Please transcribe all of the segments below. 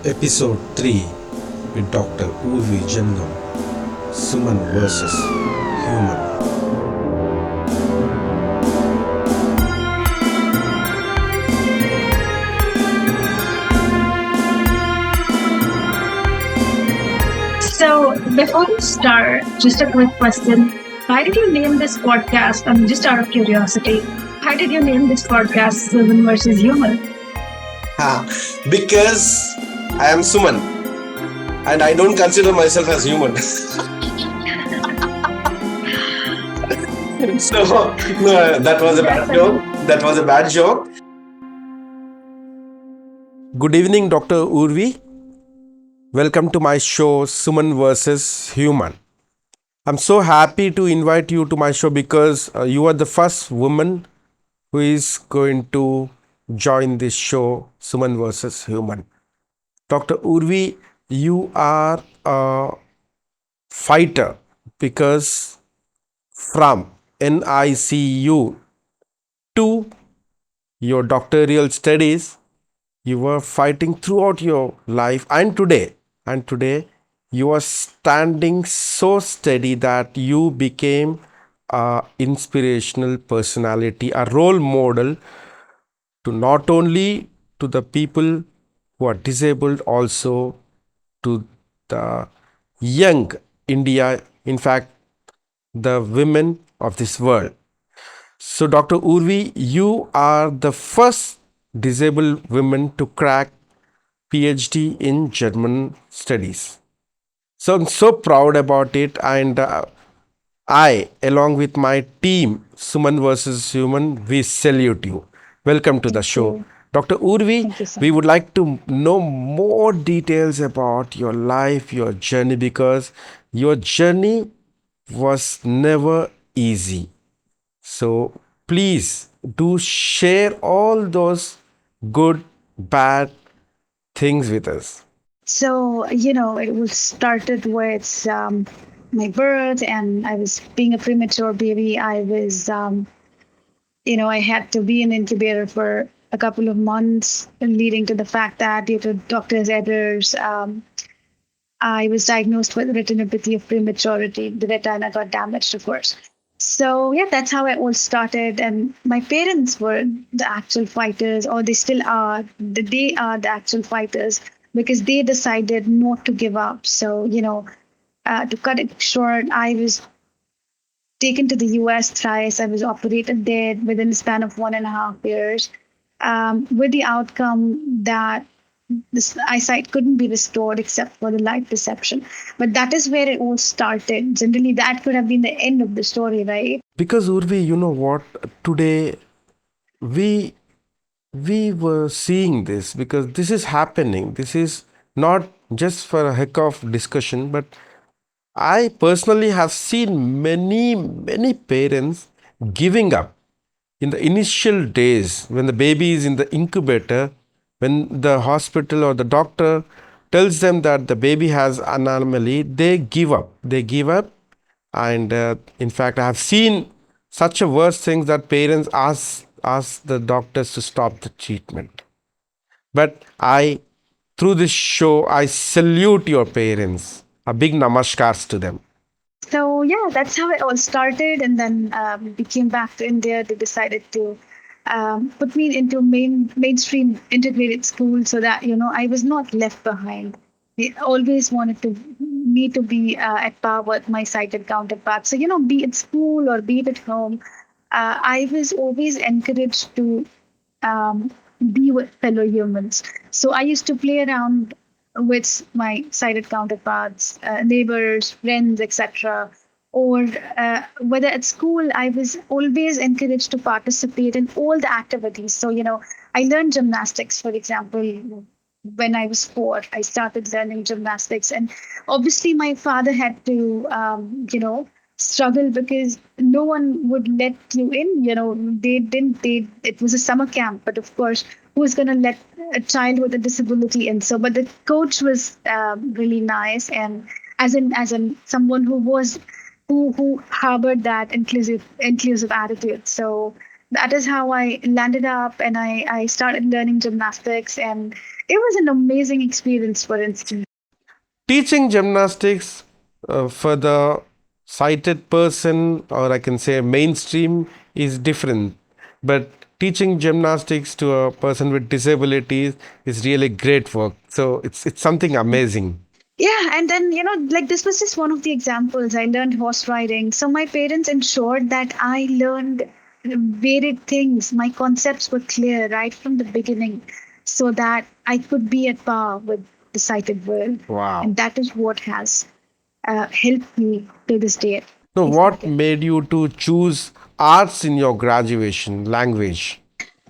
Episode 3 with Dr. Urvi Jangam, Suman versus Human. So, before we start, just a quick question. Why did you name this podcast? Just out of curiosity, why did you name this podcast Human versus Human? Ha, because I am Suman and I don't consider myself as human. So, no, that was a bad joke. That was a bad joke. Good evening, Dr. Urvi. Welcome to my show, Suman versus Human. I'm so happy to invite you to my show because you are the first woman who is going to join this show, Suman versus Human. Dr. Urvi, you are a fighter because from NICU to your doctoral studies, you were fighting throughout your life and today you are standing so steady that you became a inspirational personality, a role model to not only to the people who are disabled, also to the young India, in fact, the women of this world. So, Dr. Urvi, you are the first disabled woman to crack PhD in German studies. So, I'm so proud about it, and I, along with my team, Suman versus Human, we salute you. Welcome to the Thank show. you. Dr. Urvi, Thank you so we much. would like to know more details about your life, your journey, because your journey was never easy. So please do share all those good, bad things with us. So, it was started with my birth, and I was being a premature baby. I had to be in incubator for a couple of months, leading to the fact that due to doctor's errors, I was diagnosed with retinopathy of prematurity. The retina got damaged, of course. So yeah, that's how it all started. And my parents were the actual fighters, or they still are. They are the actual fighters because they decided not to give up. So to cut it short, I was taken to the US thrice. I was operated there within the span of 1.5 years, with the outcome that this eyesight couldn't be restored except for the light perception. But that is where it all started. Generally, that could have been the end of the story, right? Because Urvi, you know what? Today we we were seeing this because this is happening. This is not just for a heck of discussion, but I personally have seen many parents giving up in the initial days when the baby is in the incubator, when the hospital or the doctor tells them that the baby has an anomaly, they give up. And in fact, I have seen such a worse things that parents ask the doctors to stop the treatment. But I, through this show, I salute your parents. A big namaskars to them. So yeah, that's how it all started. And then we came back to India. They decided to put me into mainstream integrated school so that I was not left behind. They always wanted me to be at par with my sighted counterparts. So be it school or be it at home, I was always encouraged to um, be with fellow humans. So I used to play around with my sighted counterparts, neighbors, friends, etc. Or whether at school, I was always encouraged to participate in all the activities. So, I learned gymnastics, for example. When I was 4, I started learning gymnastics. And obviously, my father had to, struggle because no one would let you in. It was a summer camp, but of course, who's going to let a child with a disability in? So, but the coach was really nice. And as in someone who harbored that inclusive attitude. So that is how I landed up, and I started learning gymnastics. And It was an amazing experience, for instance. Teaching gymnastics for the sighted person, or I can say mainstream, is different. But teaching gymnastics to a person with disabilities is really great work. So it's something amazing. Yeah, and then, like this was just one of the examples. I learned horse riding. So my parents ensured that I learned varied things. My concepts were clear right from the beginning so that I could be at par with the sighted world. Wow. And that is what has helped me to this day. So Is that what it? made you to choose arts in your graduation language?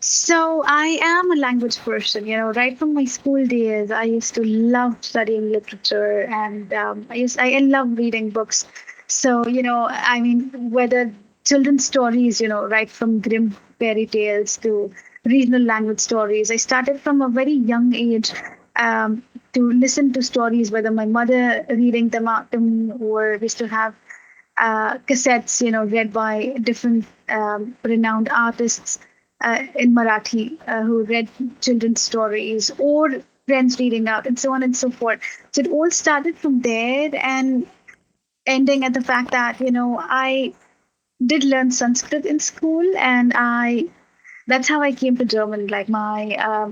So I am a language person, right from my school days. I used to love studying literature, and I love reading books. So, I mean, whether children's stories, right from grim fairy tales to regional language stories, I started from a very young age to listen to stories, whether my mother reading them out to me, or we used to have cassettes, read by different renowned artists in Marathi who read children's stories, or friends reading out, and so on and so forth. So it all started from there, and ending at the fact that, I did learn Sanskrit in school, and that's how I came to German. Like my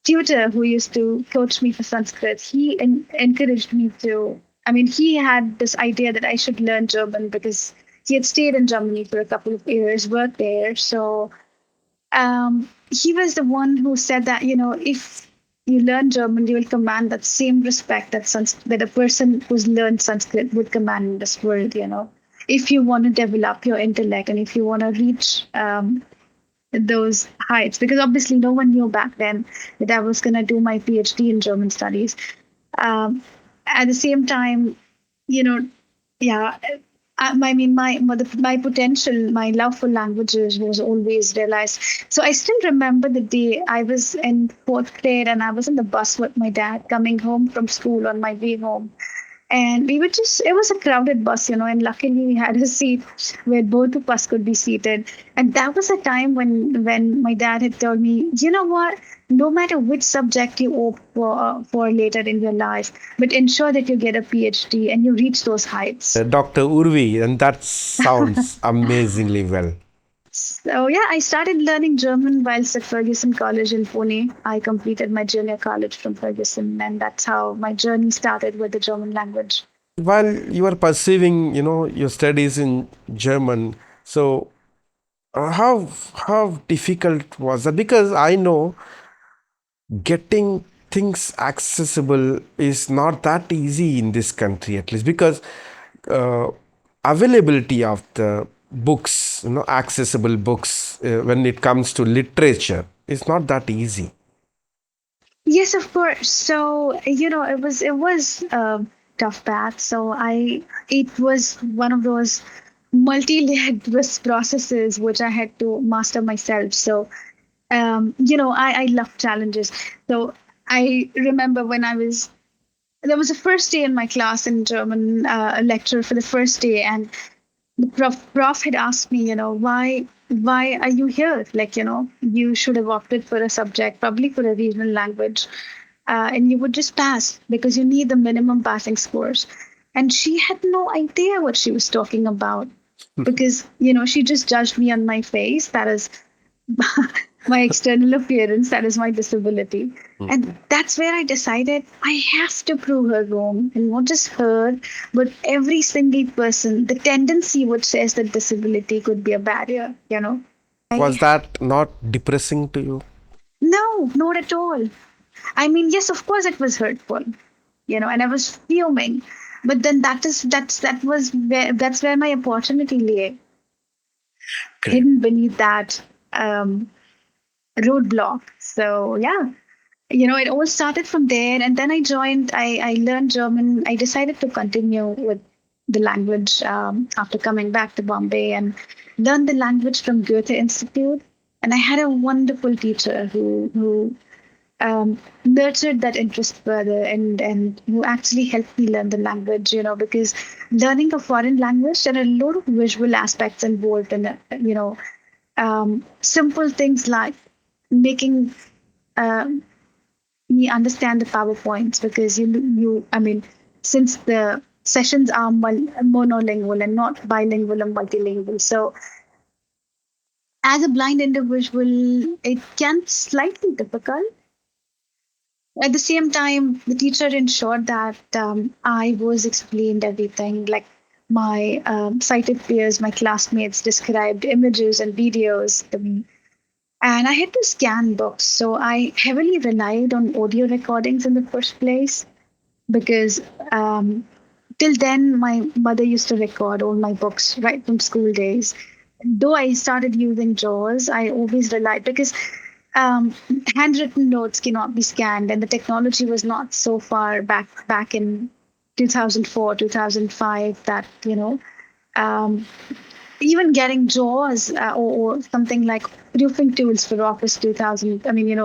tutor who used to coach me for Sanskrit, he encouraged me to. I mean, he had this idea that I should learn German because he had stayed in Germany for a couple of years, worked there. So he was the one who said that, if you learn German, you will command that same respect that a person who's learned Sanskrit would command in this world. If you want to develop your intellect and if you want to reach those heights, because obviously no one knew back then that I was going to do my PhD in German studies. Um, at the same time, you know, yeah, I mean, my potential, my love for languages was always realized. So I still remember the day I was in fourth grade and I was in the bus with my dad coming home from school on my way home, and we were just, it was a crowded bus, and luckily we had a seat where both of us could be seated. And that was a time when my dad had told me, you know what, no matter which subject you opt for later in your life, but ensure that you get a PhD and you reach those heights. Dr. Urvi, and that sounds amazingly well. So yeah, I started learning German whilst at Ferguson College in Pune. I completed my junior college from Ferguson, and that's how my journey started with the German language. While you are pursuing, your studies in German, so how difficult was that? Because I know getting things accessible is not that easy in this country, at least because uh, availability of the books, accessible books when it comes to literature is not that easy. Yes, of course. So, it was a tough path. So it was one of those multi-layered processes which I had to master myself. So, I love challenges. So I remember when there was a first day in my class in German, a lecture for the first day, and the prof had asked me, why are you here? Like, you should have opted for a subject, probably for a regional language, and you would just pass because you need the minimum passing scores. And she had no idea what she was talking about because, she just judged me on my face. That is my external appearance, that is my disability. And that's where I decided I have to prove her wrong. And not just her, but every single person. The tendency which says that disability could be a barrier. Was I, that not depressing to you? no, not at all. I mean, yes, of course it was hurtful, and I was fuming. But then that's where my opportunity lay, Great. hidden beneath that roadblock. So yeah, it all started from there, and then I learned German. I decided to continue with the language after coming back to Bombay and learned the language from Goethe Institute. And I had a wonderful teacher who nurtured that interest further, and who actually helped me learn the language. Because learning a foreign language, there are a lot of visual aspects involved in it. Simple things like making um, me understand the PowerPoints, because I mean, since the sessions are monolingual and not bilingual and multilingual, so as a blind individual, it can be slightly difficult. At the same time, the teacher ensured that I was explained everything. Like my sighted peers, my classmates described images and videos to me. And I had to scan books. So I heavily relied on audio recordings in the first place, because till then, my mother used to record all my books right from school days. Though I started using JAWS, I always relied, because um, handwritten notes cannot be scanned, and the technology was not so far back in 2004, 2005, that um, even getting JAWS, or something like proofing tools for Office 2000. I mean,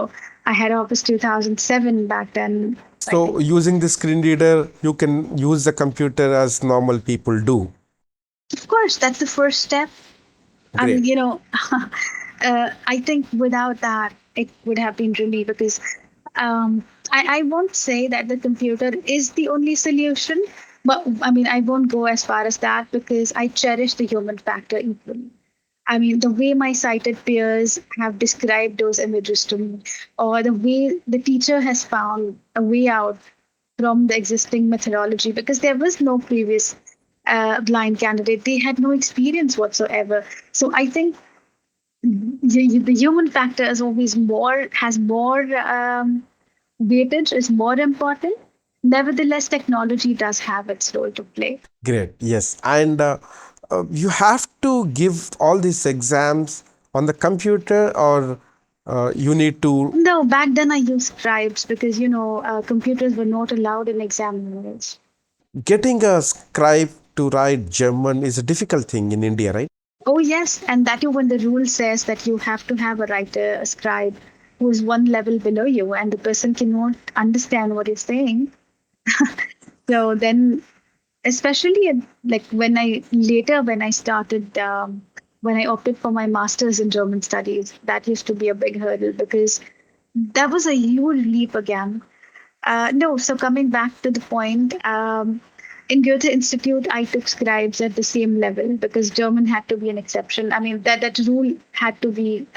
I had Office 2007 back then. So using the screen reader, you can use the computer as normal people do. Of course, that's the first step. Great. And, I think without that, it would have been really, because I won't say that the computer is the only solution, but I mean, I won't go as far as that, because I cherish the human factor equally. I mean, the way my sighted peers have described those images to me, or the way the teacher has found a way out from the existing methodology, because there was no previous blind candidate. They had no experience whatsoever. So I think the human factor is always has more weightage, is more important. Nevertheless, technology does have its role to play. Great. Yes. And you have to give all these exams on the computer, or you need to. No, back then I used scribes, because computers were not allowed in exam halls. Getting a scribe to write German is a difficult thing in India, right? Oh yes, and that you when the rule says that you have to have a writer, a scribe, who is one level below you, and the person cannot understand what you're saying. So then, especially like when I started, when I opted for my master's in German studies, that used to be a big hurdle, because that was a huge leap again. No, so coming back to the point, in Goethe Institute, I took scribes at the same level, because German had to be an exception. I mean, that rule had to be,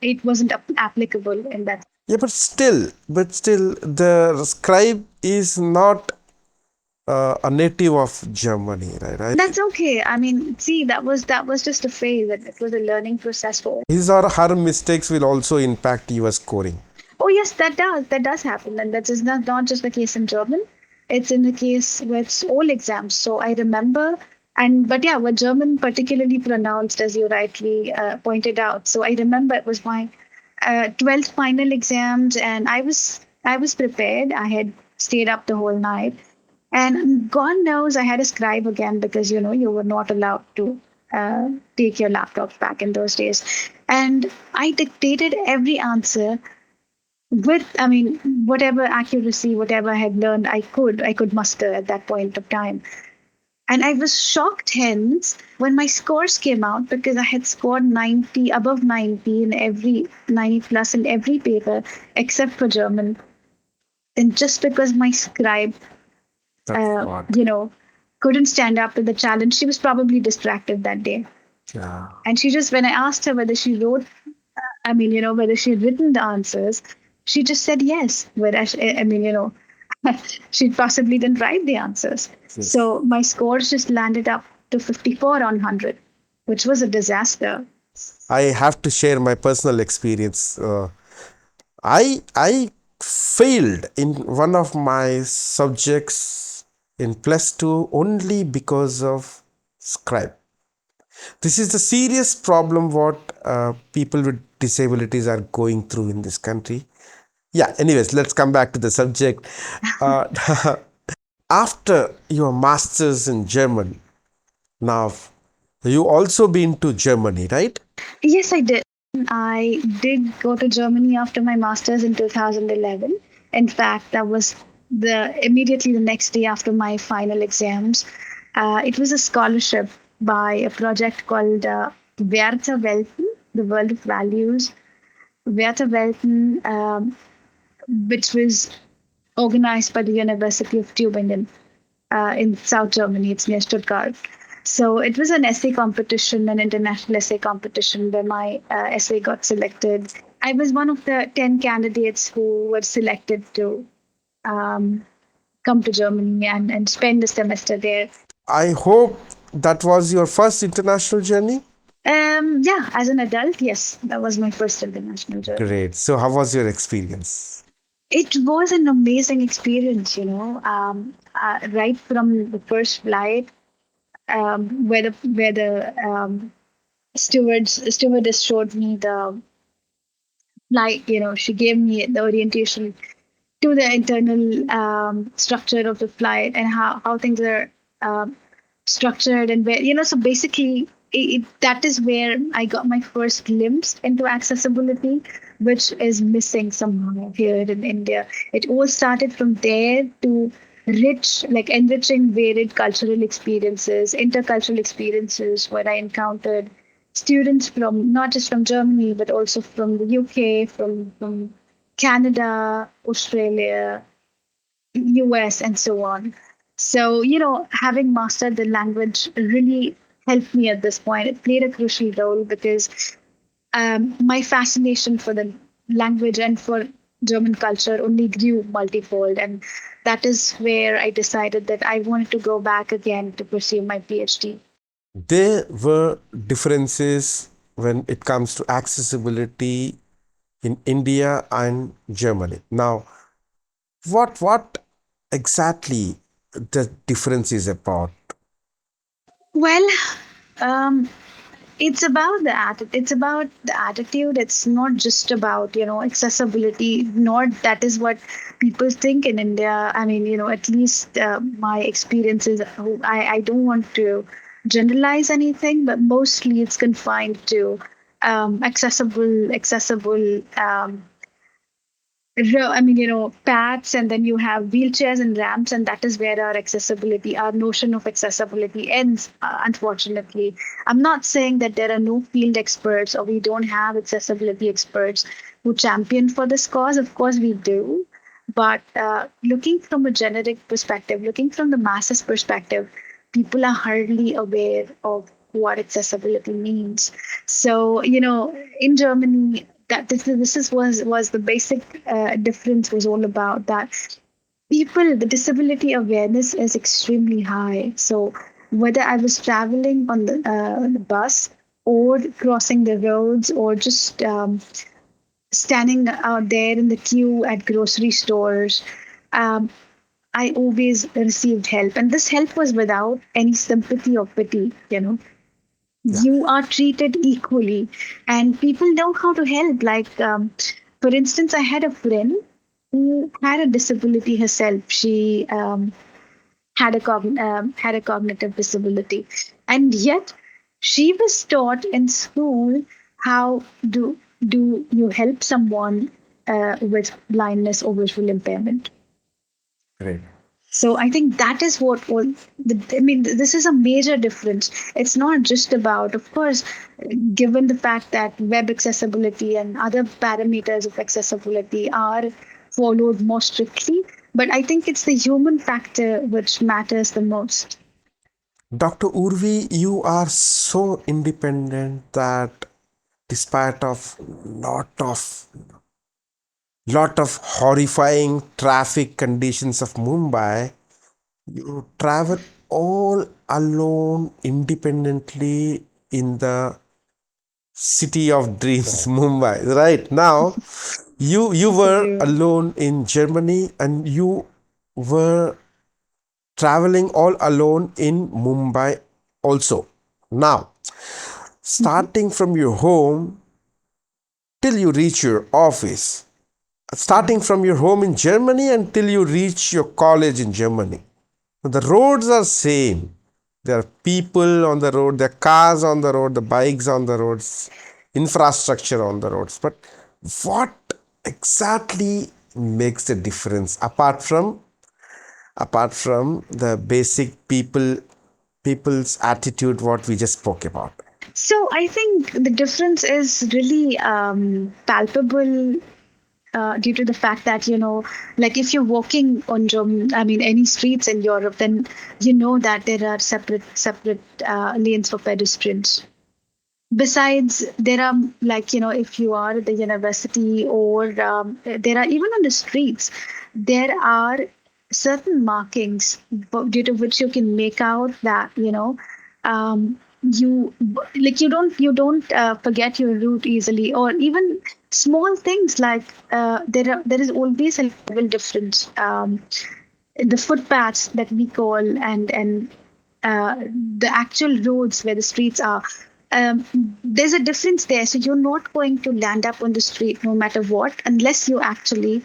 it wasn't applicable in that. Yeah, but still, the scribe is not a native of Germany, right? That's okay. I mean, see, that was just a phase. It was a learning process for. His or her mistakes will also impact your scoring. Oh yes, that does happen, and that is not just the case in German. It's in the case with all exams. So I remember, but yeah, with German particularly pronounced, as you rightly pointed out. So I remember it was my 12th final exams, and I was prepared. I had stayed up the whole night, and God knows I had a scribe again, because you were not allowed to take your laptops back in those days, and I dictated every answer with, I mean, whatever accuracy, whatever I had learned, I could muster at that point of time. And I was shocked hence when my scores came out, because I had scored 90, above 90 in every 90 plus in every paper except for German. And just because my scribe That's what. couldn't stand up to the challenge, she was probably distracted that day. Yeah. And she just, when I asked her whether she wrote, whether she had written the answers, she just said yes. Whereas, she possibly didn't write the answers. Yes. So my scores just landed up to 54 on 100, which was a disaster. I have to share my personal experience. I failed in one of my subjects in +2 only because of scribe. This is the serious problem what people with disabilities are going through in this country. Yeah, anyways, let's come back to the subject. Uh, after your master's in German, now you also been to Germany, right? Yes, I did. I did go to Germany after my master's in 2011. In fact, that was immediately the next day after my final exams. It was a scholarship by a project called Werte Welten, the World of Values. Werte Welten which was organized by the University of Tübingen in South Germany. It's near Stuttgart. So it was an essay competition, an international essay competition where my essay got selected. I was one of the 10 candidates who were selected to um, come to Germany and spend the semester there. I hope that was your first international journey. Yeah, as an adult, yes, that was my first international journey. Great. So, how was your experience? It was an amazing experience, right from the first flight, where the stewardess showed me the flight. She gave me the orientation to the internal structure of the flight and how things are um, structured and where so basically that is where I got my first glimpse into accessibility, which is missing somehow here in India. It all started from there to enriching varied cultural experiences, intercultural experiences, where I encountered students from not just from Germany but also from the UK, from Canada, Australia, US, and so on. So, having mastered the language really helped me at this point. It played a crucial role because my fascination for the language and for German culture only grew multifold. And that is where I decided that I wanted to go back again to pursue my PhD. There were differences when it comes to accessibility in India and Germany. Now, what exactly the difference is about? Well, um, it's about the attitude. It's not just about accessibility, nor that is what people think in India. I mean, at least my experiences, I don't want to generalize anything, but mostly it's confined to accessible I mean, paths, and then you have wheelchairs and ramps, and that is where our notion of accessibility ends, unfortunately. I'm not saying that there are no field experts or we don't have accessibility experts who champion for this cause. Of course, we do. But looking from a generic perspective, looking from the masses perspective, people are hardly aware of what accessibility means. So, in Germany, that this is was the basic difference was all about that the disability awareness is extremely high. So whether I was traveling on the bus or crossing the roads or just standing out there in the queue at grocery stores, um, I always received help, and this help was without any sympathy or pity. Yeah. You are treated equally, and people know how to help. For instance, I had a friend who had a disability herself. She had a cognitive disability, and yet she was taught in school how do you help someone with blindness or visual impairment. Great. So I think that is I mean, this is a major difference. It's not just about, of course, given the fact that web accessibility and other parameters of accessibility are followed more strictly, but I think it's the human factor which matters the most. Dr. Urvi, you are so independent that despite of lot of horrifying traffic conditions of Mumbai, you travel all alone independently in the city of dreams, Mumbai. Right now, you were True. alone in Germany and you were traveling all alone in Mumbai also. Now, Mhm. starting from your home till you reach your office, starting from your home in Germany until you reach your college in Germany. The roads are same. There are people on the road, there are cars on the road, the bikes on the roads, infrastructure on the roads. But what exactly makes the difference apart from the basic people's attitude what we just spoke about? So I think the difference is really palpable due to the fact that, like if you're walking on any streets in Europe, then you know that there are separate lanes for pedestrians. Besides, there are, like, if you are at the university, or there are even on the streets, there are certain markings due to which you can make out that, you like you don't forget your route easily, or even small things like there is always a level difference. The footpaths that we call, and uh, the actual roads where the streets are, um, there's a difference there. So you're not going to land up on the street no matter what, unless you actually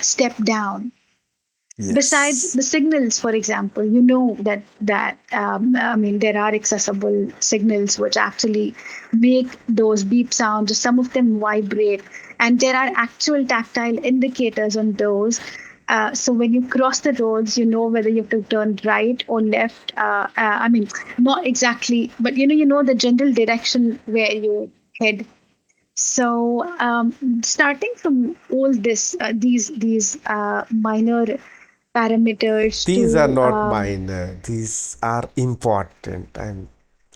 step down. Besides Yes. the signals, for example, you know that there are accessible signals which actually make those beep sounds. Some of them vibrate, and there are actual tactile indicators on those. So when you cross the roads, you know whether you have to turn right or left. Not exactly, but you know the general direction where you head. So, starting from all these minor parameters These are to not minor, these are important. And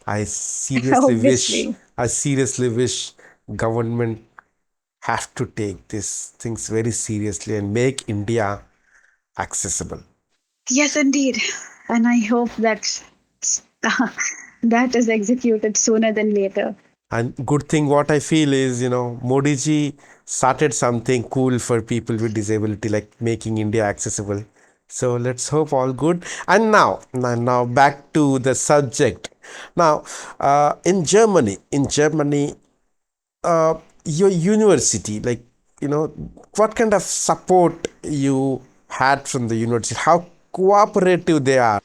I seriously wish, obviously, I seriously wish government have to take these things very seriously and make India accessible. yes, indeed, and I hope that that is executed sooner than later. And good thing what I feel is, Modi ji started something cool for people with disability, like making India accessible. So let's hope all good. And now back to the subject. Now, in Germany, your university, like, what kind of support you had from the university? How cooperative they are?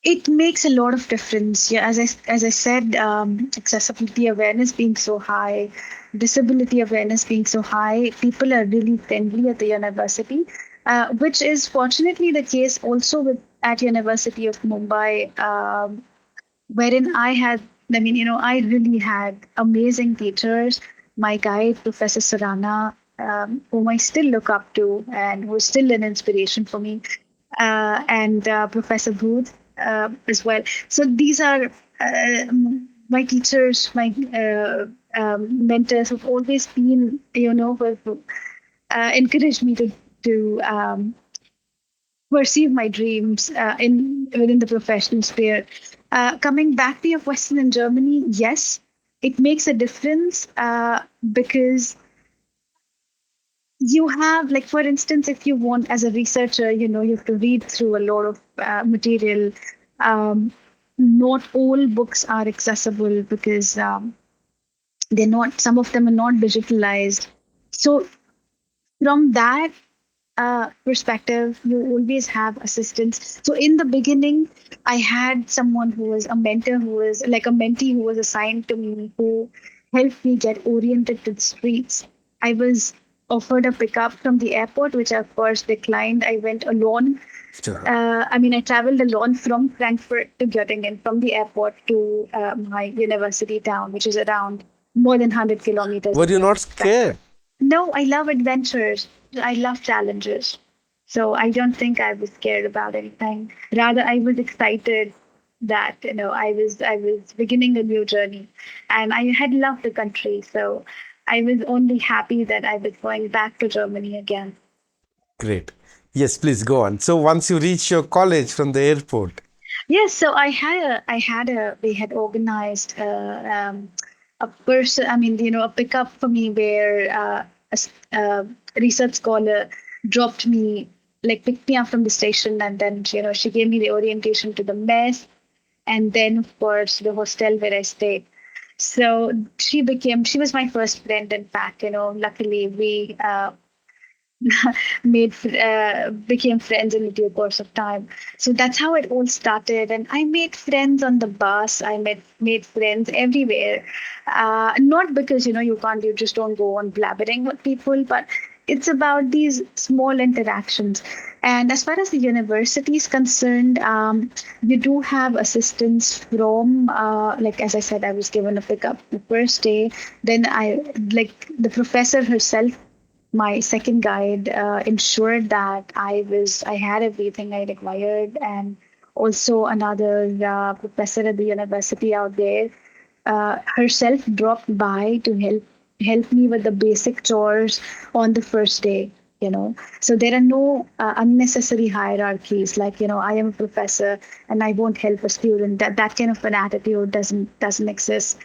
It makes a lot of difference. Yeah, as I said, accessibility awareness being so high, disability awareness being so high, people are really friendly at the university, which is fortunately the case also with at University of Mumbai, wherein I really had amazing teachers. My guide, Professor Sarana, whom I still look up to and who's still an inspiration for me, and Professor Booth as well. So these are my teachers, my mentors who've always been, who've encouraged me to pursue my dreams in within the professional sphere. Coming back to your question in Germany, yes, it makes a difference because you have, like, for instance, if you want, as a researcher, you have to read through a lot of material. Um, Not all books are accessible because they're not. Some of them are not digitalized. So from that perspective, you always have assistance. So in the beginning, I had someone who was a mentor, who was like a mentee, who was assigned to me, who helped me get oriented to the streets. I was offered a pickup from the airport, which I of course declined. I went alone. I traveled alone from Frankfurt to Göttingen, from the airport to my university town, which is around more than 100 kilometers Were you away not from Frankfurt. scared? No, I love adventures. I love challenges. So I don't think I was scared about anything. Rather, I was excited that I was beginning a new journey, and I had loved the country. So I was only happy that I was going back to Germany again. Great. Yes, please go on. So once you reach your college from the airport, Yes, so they had organized a person, a pickup for me where a research scholar dropped me, like picked me up from the station, and then, she gave me the orientation to the mess, and then, of course, the hostel where I stayed. So she was my first friend, in fact. Luckily we became friends in the due course of time. So that's how it all started. And I made friends on the bus. I made friends everywhere. Not because you just don't go on blabbering with people, but it's about these small interactions. And as far as the university is concerned, you do have assistance from, like, as I said, I was given a pickup the first day. Then I, like, the professor herself my second guide ensured that I had everything I required, and also another professor at the university out there herself dropped by to help me with the basic chores on the first day. So there are no unnecessary hierarchies, like, I am a professor and I won't help a student. That kind of an attitude doesn't exist.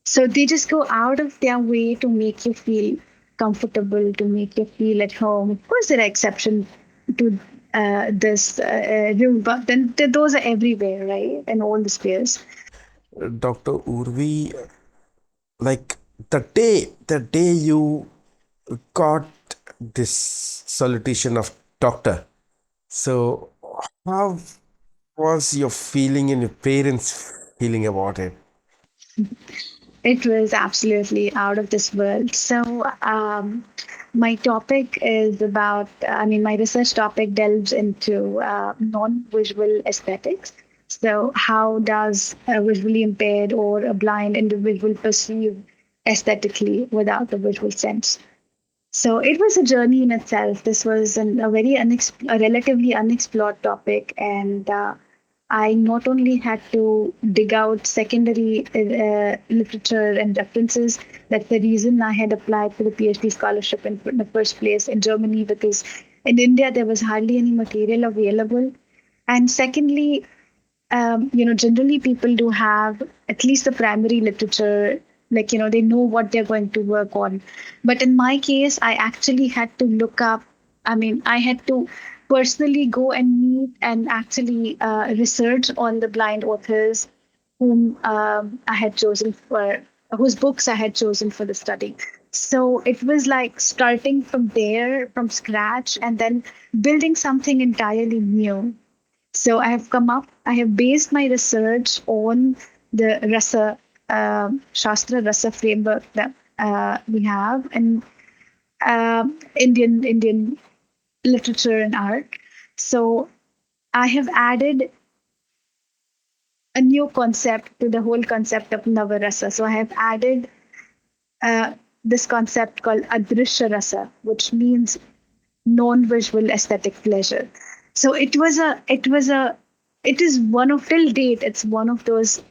So they just go out of their way to make you feel comfortable, to make you feel at home. Of course, there are exceptions to this rule, but then those are everywhere, right? In all the spheres. Dr. Urvi, like the day you got this salutation of doctor, so how was your feeling and your parents feeling about it? It was absolutely out of this world. So, my topic is about, my research topic delves into non visual aesthetics. So, how does a visually impaired or a blind individual perceive aesthetically without the visual sense? So it was a journey in itself. This was a relatively unexplored topic, and I not only had to dig out secondary literature and references. That's the reason I had applied for the PhD scholarship in the first place in Germany, because in India there was hardly any material available. And secondly, generally people do have at least the primary literature, like, they know what they're going to work on. But in my case, I actually had to look up, I had to personally go and meet and actually research on the blind authors whom I had chosen for, whose books I had chosen for the study. So it was like starting from there, from scratch, and then building something entirely new. So I have based my research on the Shastra Rasa framework that we have in Indian literature and art. So I have added a new concept to the whole concept of Navarasa. So I have added uh, this concept called Adrishya Rasa, which means non-visual aesthetic pleasure. So it is one of, till date, it's one of those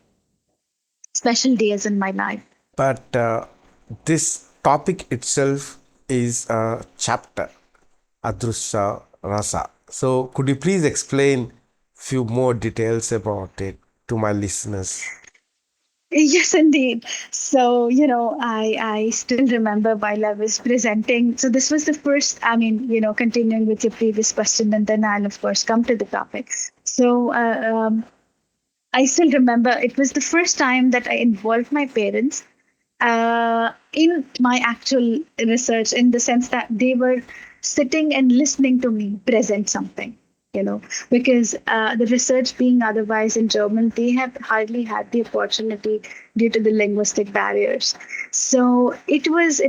special days in my life. But this topic itself is a chapter, Adrusha Rasa. So could you please explain few more details about it to my listeners? Yes, indeed. So, I still remember while I was presenting. So this was the first, continuing with your previous question, and then I'll of course come to the topic. So I still remember it was the first time that I involved my parents in my actual research, in the sense that they were sitting and listening to me present something, because the research being otherwise in German, they have hardly had the opportunity due to the linguistic barriers. So it was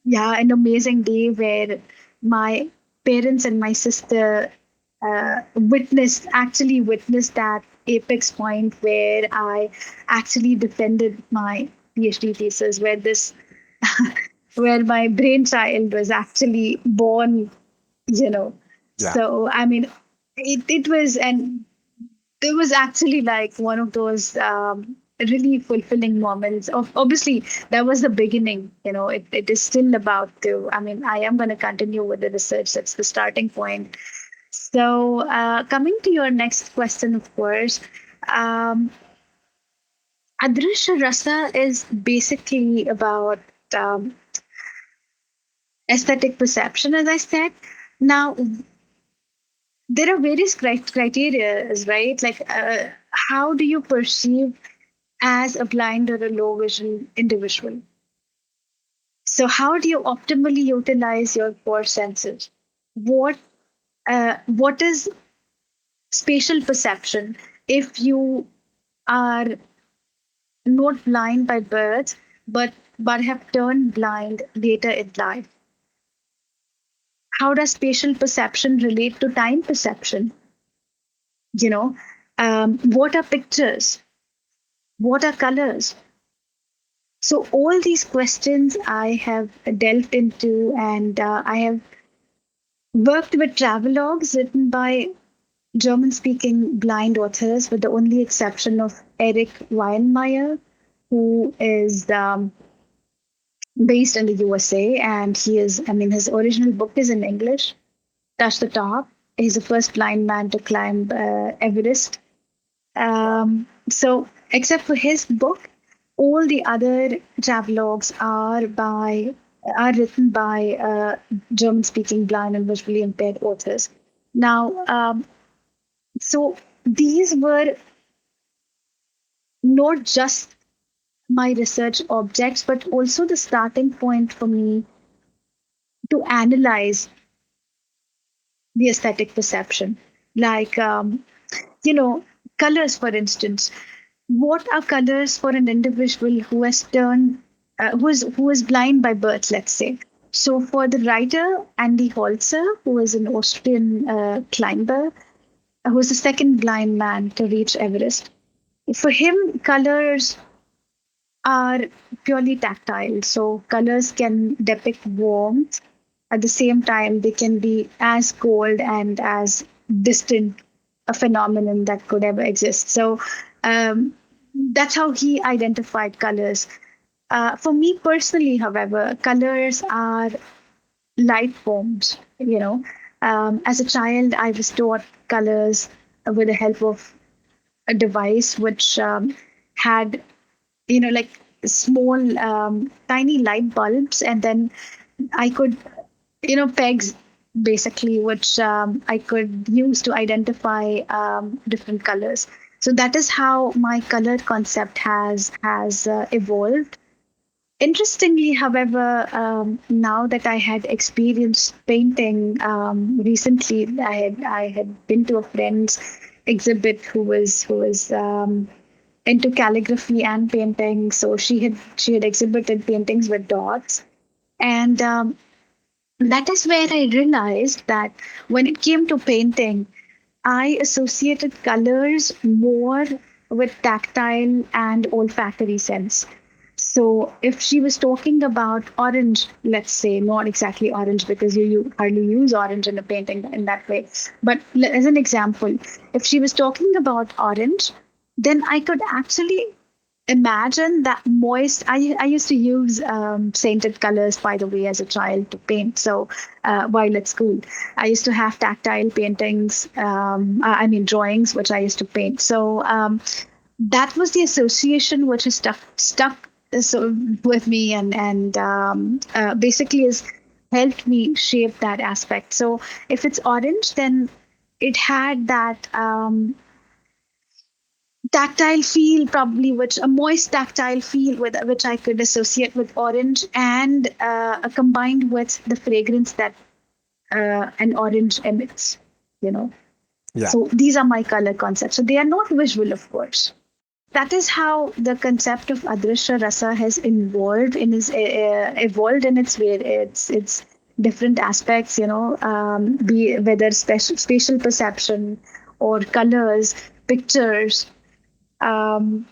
yeah, an amazing day where my parents and my sister actually witnessed that apex point where I actually defended my PhD thesis, where this where my brainchild was actually born, you know. Yeah. So it was, and it was actually like one of those really fulfilling moments. Obviously, that was the beginning. It is still about to. I am going to continue with the research. That's the starting point. So, coming to your next question, of course, um, Adrisha Rasa is basically about um, aesthetic perception, as I said. Now, there are various criteria, right? Like, how do you perceive as a blind or a low vision individual? So, how do you optimally utilize your four senses? What what is spatial perception if you are not blind by birth, but have turned blind later in life? How does spatial perception relate to time perception? You know, what are pictures? What are colors? So all these questions I have delved into, and I have worked with travelogues written by German speaking blind authors, with the only exception of Eric Weinmeier, who is based in the USA. And I mean, his original book is in English, Touch the Top. He's the first blind man to climb Everest. So, except for his book, all the other travelogues are written by German-speaking blind and visually impaired authors. Now, so these were not just my research objects, but also the starting point for me to analyze the aesthetic perception. Like, you know, colors, for instance. What are colors for an individual who has turned, who is blind by birth, let's say? So, for the writer Andy Holzer, who is an Austrian climber, who is the second blind man to reach Everest, for him, colors are purely tactile. So colors can depict warmth. At the same time, they can be as cold and as distant a phenomenon that could ever exist. So that's how he identified colors. For me personally, however, colors are light forms. As a child, I was taught colors with the help of a device which had like small tiny light bulbs, and then I could pegs basically, which I could use to identify different colors. So that is how my color concept has evolved. Interestingly, however, now that I had experienced painting recently, I had been to a friend's exhibit who was into calligraphy and painting. So she had exhibited paintings with dots, and that is where I realized that when it came to painting, I associated colors more with tactile and olfactory sense. So if she was talking about orange, let's say, not exactly orange because you hardly use orange in a painting in that way, but as an example, if she was talking about orange, then I could actually imagine that moist. I used to use scented colors, by the way, as a child to paint. So while at school, I used to have tactile paintings, I mean drawings, which I used to paint. So that was the association which is stuck so with me, and basically has helped me shape that aspect. So if it's orange, then it had that tactile feel, probably, which a moist tactile feel with which I could associate with orange, and combined with the fragrance that an orange emits. you know Yeah. so these are my color concepts. So they are not visual, of course. That is how the concept of adrishya rasa has evolved in its different aspects. Be whether spatial perception or colors, pictures, um,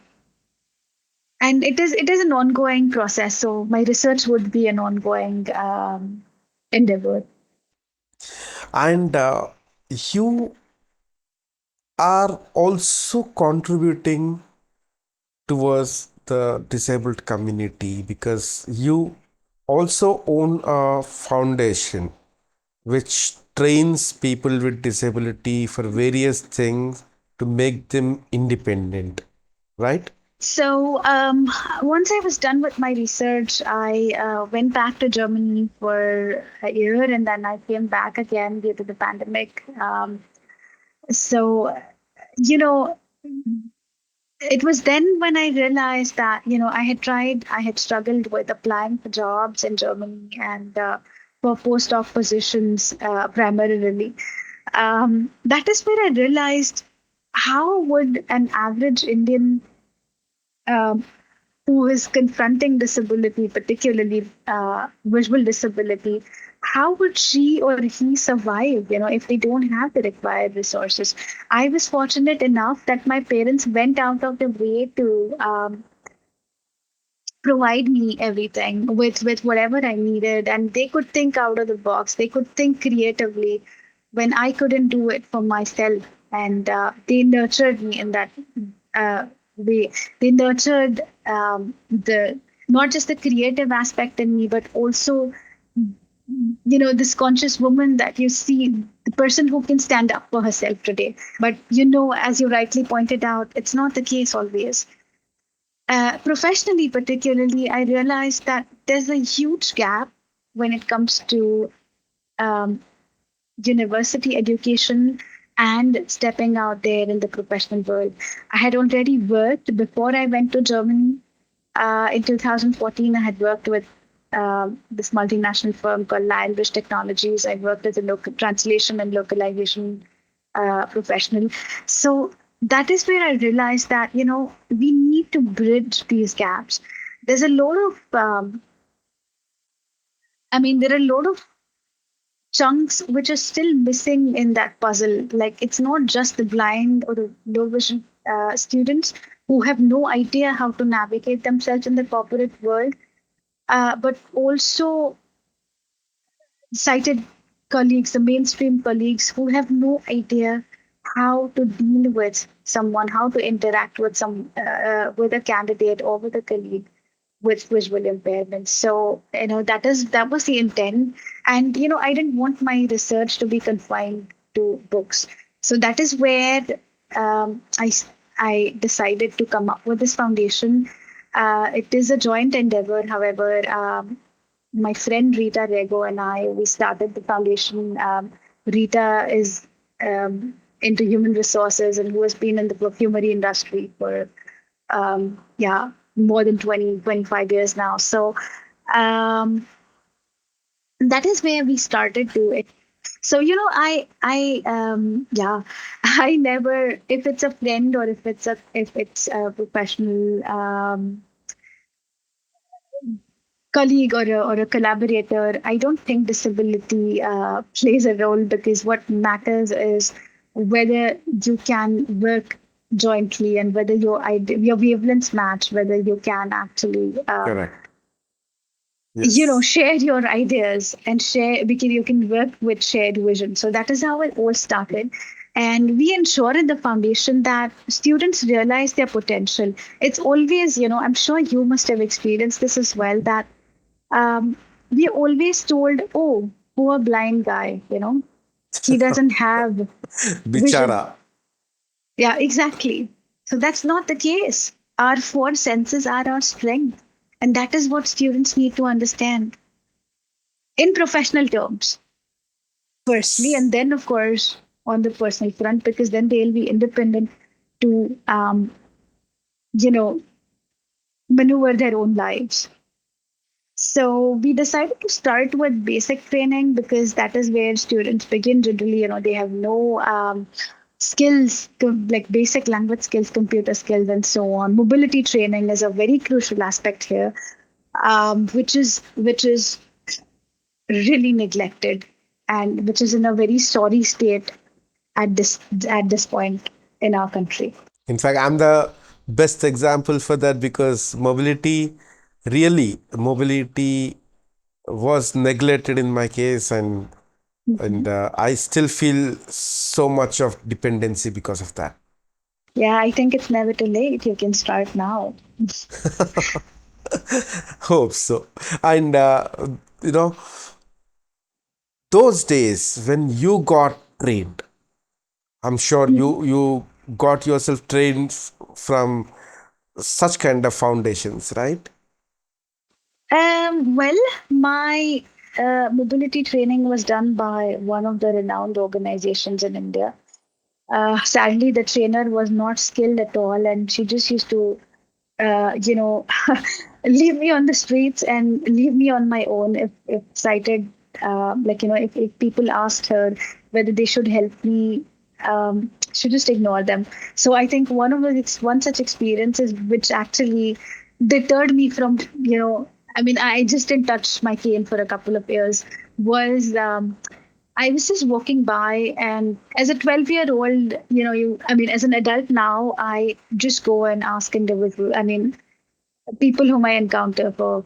and it is an ongoing process. So my research would be an ongoing endeavor. And you are also contributing towards the disabled community because you also own a foundation which trains people with disability for various things to make them independent, right? So once I was done with my research, I went back to Germany for a year, and then I came back again due to the pandemic. So, you know, it was then when I realized that, I had struggled with applying for jobs in Germany, and for postdoc positions primarily. That is where I realized, how would an average Indian um, who is confronting disability, particularly visual disability, how would she or he survive, if they don't have the required resources? I was fortunate enough that my parents went out of their way to provide me everything with whatever I needed, and they could think out of the box. They could think creatively when I couldn't do it for myself, and they nurtured me in that uh, way. They nurtured the not just the creative aspect in me, but also this conscious woman that you see, the person who can stand up for herself today. But as you rightly pointed out, it's not the case always. Professionally, particularly, I realized that there's a huge gap when it comes to um, university education and stepping out there in the professional world. I had already worked before I went to Germany. In 2014, I had worked with this multinational firm called Lionbridge Technologies. I worked as a local translation and localization professional. So that is where I realized that, we need to bridge these gaps. There's a lot of, there are a lot of chunks which are still missing in that puzzle. Like, it's not just the blind or the low vision students who have no idea how to navigate themselves in the corporate world, but also cited colleagues, the mainstream colleagues who have no idea how to deal with someone, how to interact with with a candidate or with a colleague with visual impairments. So that was the intent, and I didn't want my research to be confined to books. So that is where I decided to come up with this foundation. It is a joint endeavor, however. My friend Rita Rego and I, we started the foundation. Rita is into human resources and who has been in the perfumery industry for more than 20 to 25 years now. So that is where we started to it. So I never, if it's a friend or if it's a professional colleague or a collaborator, I don't think disability plays a role, because what matters is whether you can work jointly and whether your wavelengths match, whether you can actually Correct. Yes. share your ideas and share, because you can work with shared vision. So that is how it all started. And we ensure in the foundation that students realize their potential. It's always, I'm sure you must have experienced this as well, that um, we always told, oh, poor blind guy, he doesn't have Bichara. vision. Yeah, exactly. So that's not the case. Our four senses are our strength. And that is what students need to understand in professional terms, firstly, and then, of course, on the personal front, because then they'll be independent to, you know, maneuver their own lives. So we decided to start with basic training because that is where students begin. Generally, they have no skills, like basic language skills, computer skills, and so on. Mobility training is a very crucial aspect here, which is really neglected, and which is in a very sorry state at this point in our country. In fact, I'm the best example for that because mobility was neglected in my case, and Mhm. I still feel so much of dependency because of that. Yeah, I think it's never too late. You can start now. Hope so. And you know, those days when you got trained, I'm sure you got yourself trained from such kind of foundations, right? Well, my mobility training was done by one of the renowned organizations in India. Sadly, the trainer was not skilled at all, and she just used to, leave me on the streets and leave me on my own if cited, if people asked her whether they should help me, she just ignore them. So I think one such experience is which actually deterred me from, I just didn't touch my cane for a couple of years, was I was just walking by, and as a 12-year-old, as an adult now, I just go and ask individual. people whom I encounter for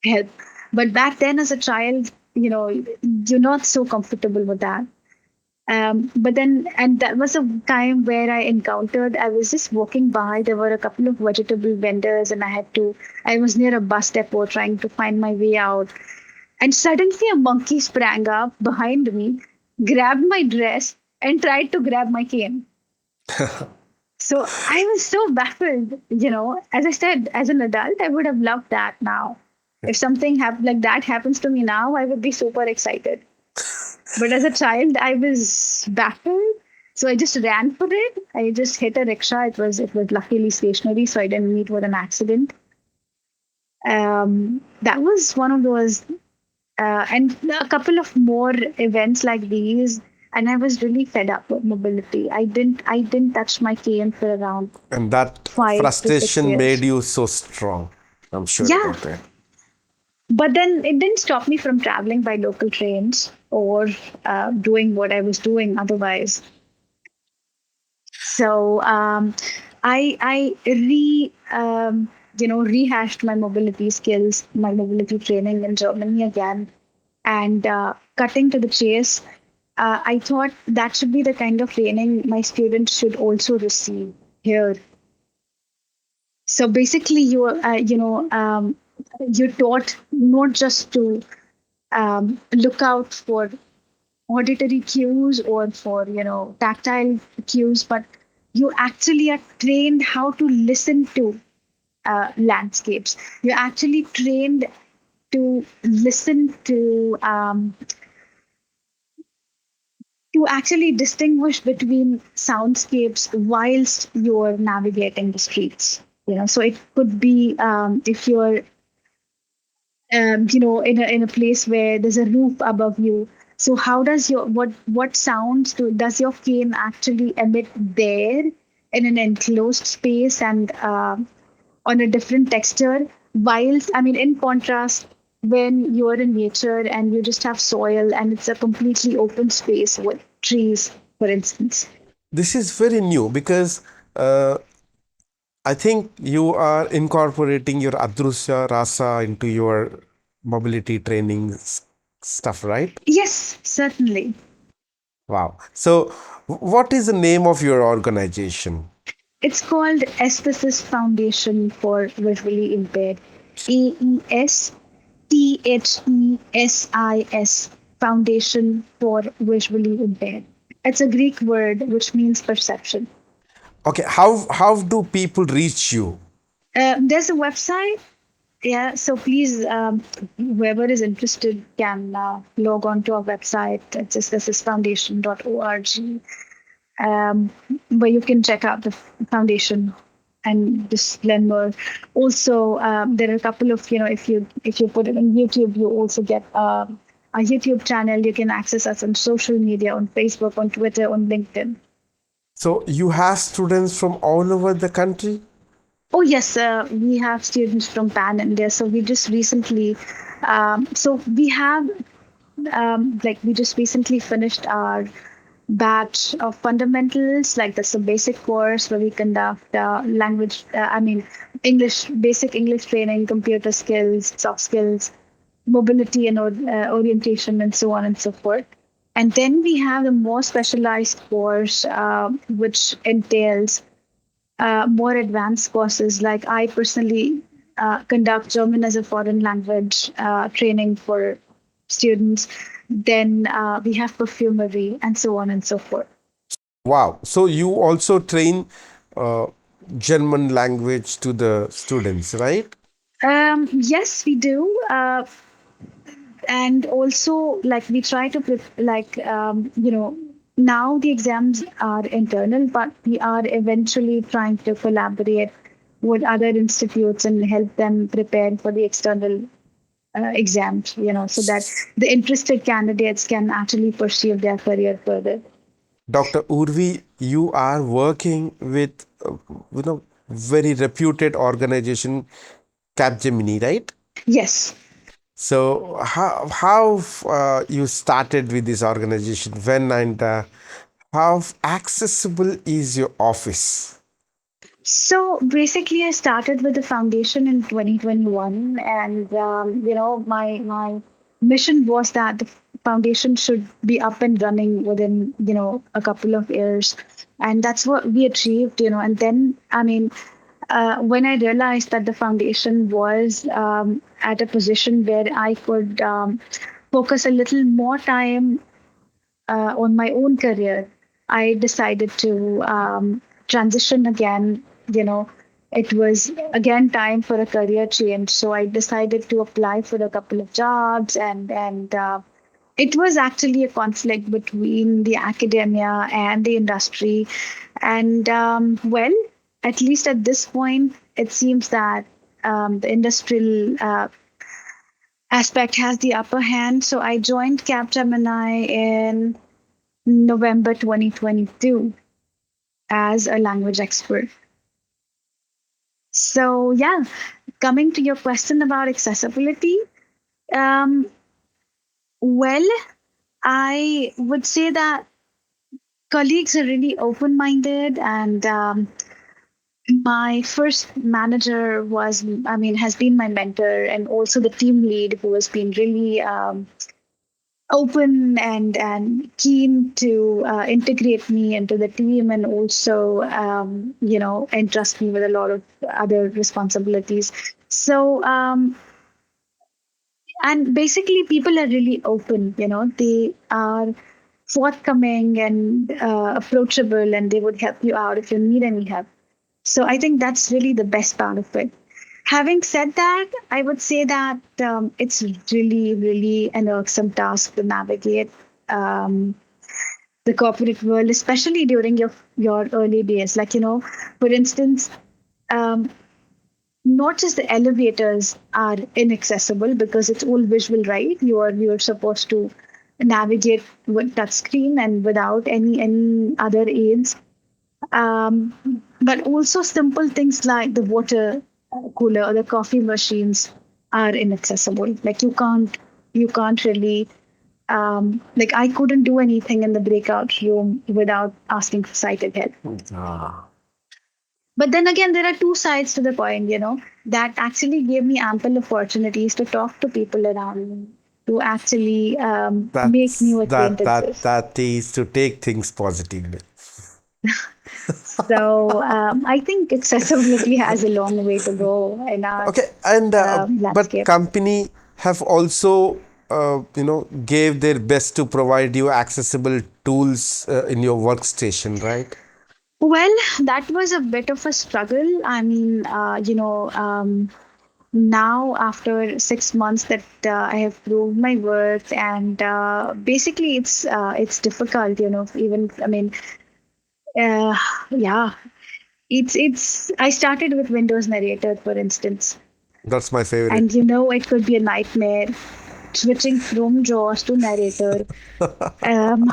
help. But back then, as a child, you're not so comfortable with that. But then, and that was a time where I was just walking by. There were a couple of vegetable vendors, and I was near a bus depot trying to find my way out. And suddenly, a monkey sprang up behind me, grabbed my dress, and tried to grab my cane. So I was so baffled. As I said, as an adult, I would have loved that now. If something like that happens to me now, I would be super excited. But as a child, I was baffled. So I just ran for it. I just hit a rickshaw. It was luckily stationary, so I didn't meet with an accident. That was one of those, and a couple of more events like these. And I was really fed up with mobility. I didn't touch my cane for around And that 5 to 6 frustration made years. you so strong. I'm sure Yeah, about that. but then it didn't stop me from traveling by local trains or doing what I was doing otherwise. So I rehashed my mobility skills, my mobility training in Germany again, and cutting to the chase. I thought that should be the kind of training my students should also receive here. So basically, you're taught not just to look out for auditory cues or for tactile cues, but you actually are trained how to listen to landscapes. You're actually trained to listen to actually distinguish between soundscapes whilst you're navigating the streets. So it could be, if you're in a place where there's a roof above you. So how does what sounds does your cane actually emit there in an enclosed space and on a different texture? Whilst, I mean, in contrast, when you're in nature and you just have soil and it's a completely open space with trees, for instance. This is very new because uh, I think you are incorporating your Adrusya Rasa into your mobility training stuff, right? Yes, certainly. Wow. So, what is the name of your organization? It's called Aesthesis Foundation for Visually Impaired. AESTHESIS Foundation for Visually Impaired. It's a Greek word which means perception. Okay, how do people reach you? There's a website. Yeah, so please, whoever is interested can log on to our website. It's aesthesisfoundation.org, where you can check out the foundation and just learn more. Also, there are a couple of if you put it on YouTube, you also get a YouTube channel. You can access us on social media, on Facebook, on Twitter, on LinkedIn. So you have students from all over the country? Oh yes, we have students from Pan India. So we just recently, so we have we just recently finished our batch of fundamentals. Like that's a basic course where we conduct English, basic English training, computer skills, soft skills, mobility and orientation, and so on and so forth. And then we have the more specialized course, which entails more advanced courses. Like I personally conduct German as a foreign language training for students. Then we have perfumery and so on and so forth. Wow. So you also train uh, German language to the students, right? Yes, we do. And also, like, we try to, now the exams are internal, but we are eventually trying to collaborate with other institutes and help them prepare for the external exams, so that the interested candidates can actually pursue their career further. Dr. Urvi, you are working with very reputed organization Capgemini, right? Yes. So how you started with this organization when and how accessible is your office? So basically, I started with the foundation in 2021, and my mission was that the foundation should be up and running within a couple of years, and that's what we achieved. And then when I realized that the foundation was at a position where I could focus a little more time on my own career, I decided to transition again. You know, it was again time for a career change. So I decided to apply for a couple of jobs, and it was actually a conflict between the academia and the industry. And at least at this point, it seems that the industrial aspect has the upper hand. So I joined Capgemini in November 2022 as a language expert. So, yeah, coming to your question about accessibility, um, well, I would say that colleagues are really open minded, and my first manager has been my mentor, and also the team lead who has been really open and keen to integrate me into the team, and also entrust me with a lot of other responsibilities. So and basically people are really open. They are forthcoming and approachable, and they would help you out if you need any help. So I think that's really the best part of it. Having said that, I would say that it's really, really an irksome task to navigate the corporate world, especially during your early days. Like, for instance, um, not just the elevators are inaccessible because it's all visual, right? You're supposed to navigate with touch screen and without any other aids. Um, but also simple things like the water cooler or the coffee machines are inaccessible. Like you can't really like I couldn't do anything in the breakout room without asking for sighted help. Ah. But then again, there are two sides to the coin, that actually gave me ample opportunities to talk to people around me, to actually make That's new acquaintances. that is to take things positively. So I think accessibility has a long way to go in our Okay, and but landscape. company have also gave their best to provide you accessible tools in your workstation, right? Well, that was a bit of a struggle. Now after 6 months that I have proved my worth, and basically it's difficult. Even uh, yeah, it's. I started with Windows Narrator, for instance, That's my favorite. and it could be a nightmare switching from JAWS to Narrator. Um,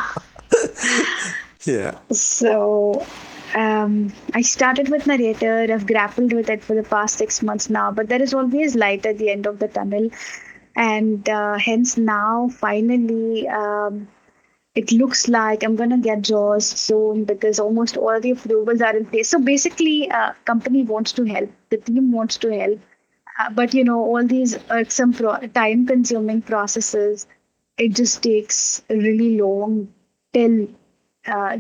Yeah. So I started with Narrator. I've grappled with it for the past 6 months now, but there is always light at the end of the tunnel. And hence now, finally, it looks like I'm going to get JAWS soon because almost all the approvals are in place. So basically, company wants to help. The team wants to help. But, all these irksome, time-consuming processes, it just takes really long till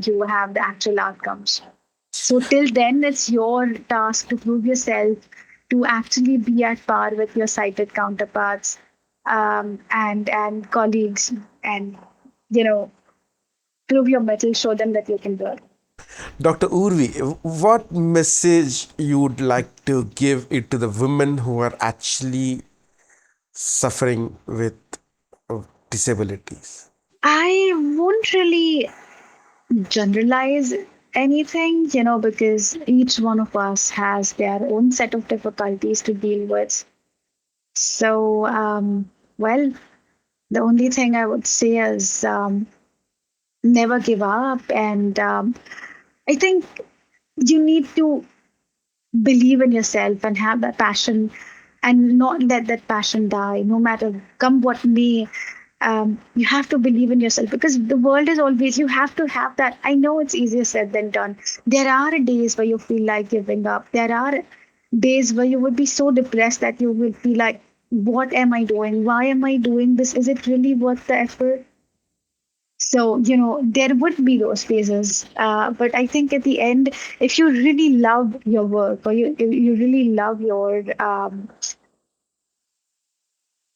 you have the actual outcomes. So till then, it's your task to prove yourself, to actually be at par with your sighted counterparts and colleagues, and you know prove your mettle, show them that you can do it. Dr. Urvi, what message you would like to give it to the women who are actually suffering with disabilities? I won't really generalize anything, because each one of us has their own set of difficulties to deal with. So, well, the only thing I would say is never give up. And I think you need to believe in yourself and have that passion and not let that passion die, no matter come what may. you have to believe in yourself, because the world is always, you have to have that. I know it's easier said than done. There are days where you feel like giving up. There are days where you would be so depressed that you would be like, what am I doing? Why am I doing this? Is it really worth the effort? So, there would be those phases. But I think at the end, if you really love your work, or you really love your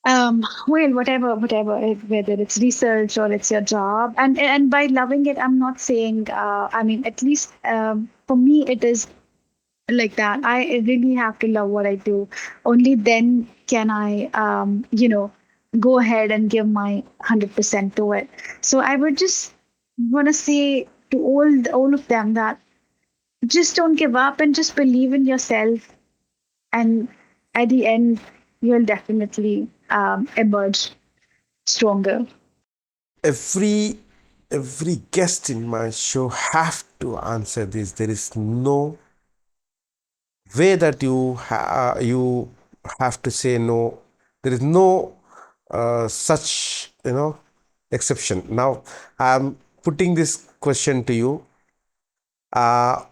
well, whatever, whether it's research or it's your job, and by loving it, I'm not saying, I mean, at least for me, it is like that. I really have to love what I do. Only then can I, go ahead and give my 100% to it. So I would just want to say to all of them that just don't give up and just believe in yourself. And at the end, you'll definitely emerge stronger. Every guest in my show have to answer this. There is no way that you have to say no. There is no such exception. Now I'm putting this question to you. Uh,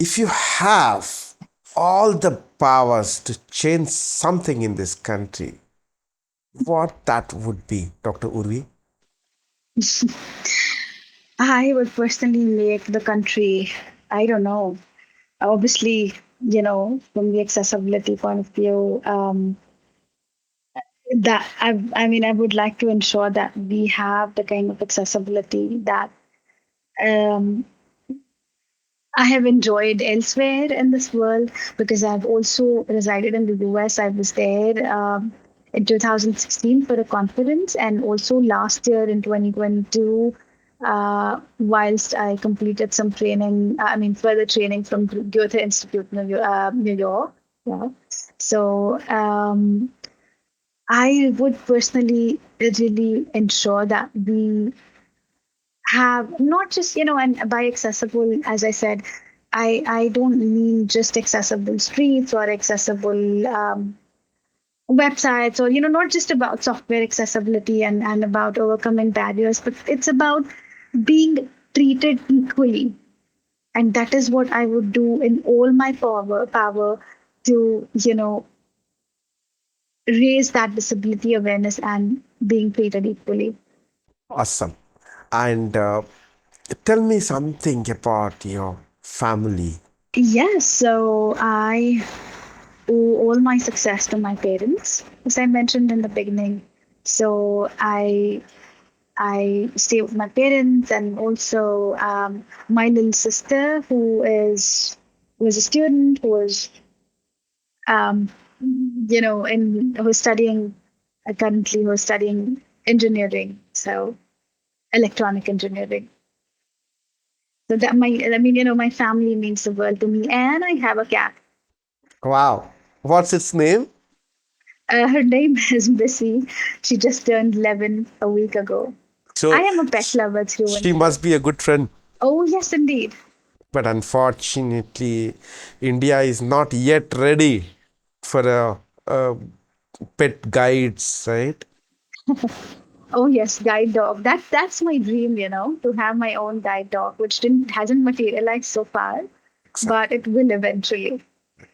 if you have all the powers to change something in this country, what that would be, Dr. Urvi? I would personally make the country, I don't know, obviously, from the accessibility point of view, that I mean, I would like to ensure that we have the kind of accessibility that um, I have enjoyed elsewhere in this world, because I've also resided in the US. I was there in 2016 for a conference, and also last year in 2022, whilst I completed some training, I mean, further training from Goethe Institute, New York. Yeah. So I would personally really ensure that we have not just, and by accessible, as I said, I don't mean just accessible streets or accessible websites, or not just about software accessibility and about overcoming barriers, but it's about being treated equally. And that is what I would do in all my power to raise that disability awareness and being treated equally. Awesome. And tell me something about your family. Yes, so I owe all my success to my parents, as I mentioned in the beginning. So I stay with my parents, and also my little sister, who was a student, who was um, who's studying currently, who's studying engineering, so electronic engineering. So that I mean, my family means the world to me, and I have a cat. Wow. What's its name? Her name is Missy. She just turned 11 a week ago. I So am a pet lover through and she through. must be a good friend. Oh, yes, indeed. But unfortunately, India is not yet ready for a pet guides, right? Oh, yes, guide dog. That's my dream, to have my own guide dog, which didn't hasn't materialized so far, but it will eventually.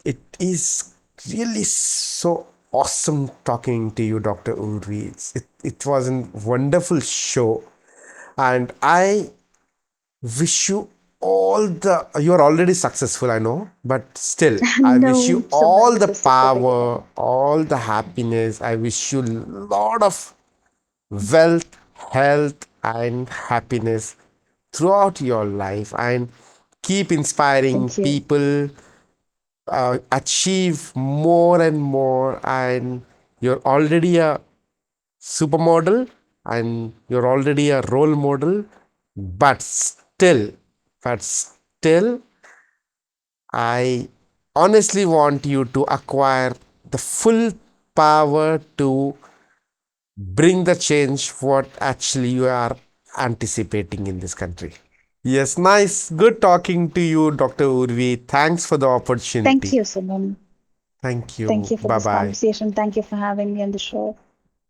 It is really so awesome talking to you, Dr. Urvi. It was a wonderful show. And I wish you all the, you're already successful, I know, but still, I wish No, you Suman, all the this is just the power, beginning. all the happiness. I wish you a lot of wealth, health, and happiness throughout your life, and keep inspiring Thank you. people, achieve more and more. And you're already a supermodel, and you're already a role model, but still, but still, I honestly want you to acquire the full power to bring the change what actually you are anticipating in this country. Yes, nice. Good talking to you, Dr. Urvi. Thanks for the Thank opportunity. you, Suman. Thank Thank you. you for Bye this bye. conversation. Thank you for having me on the show.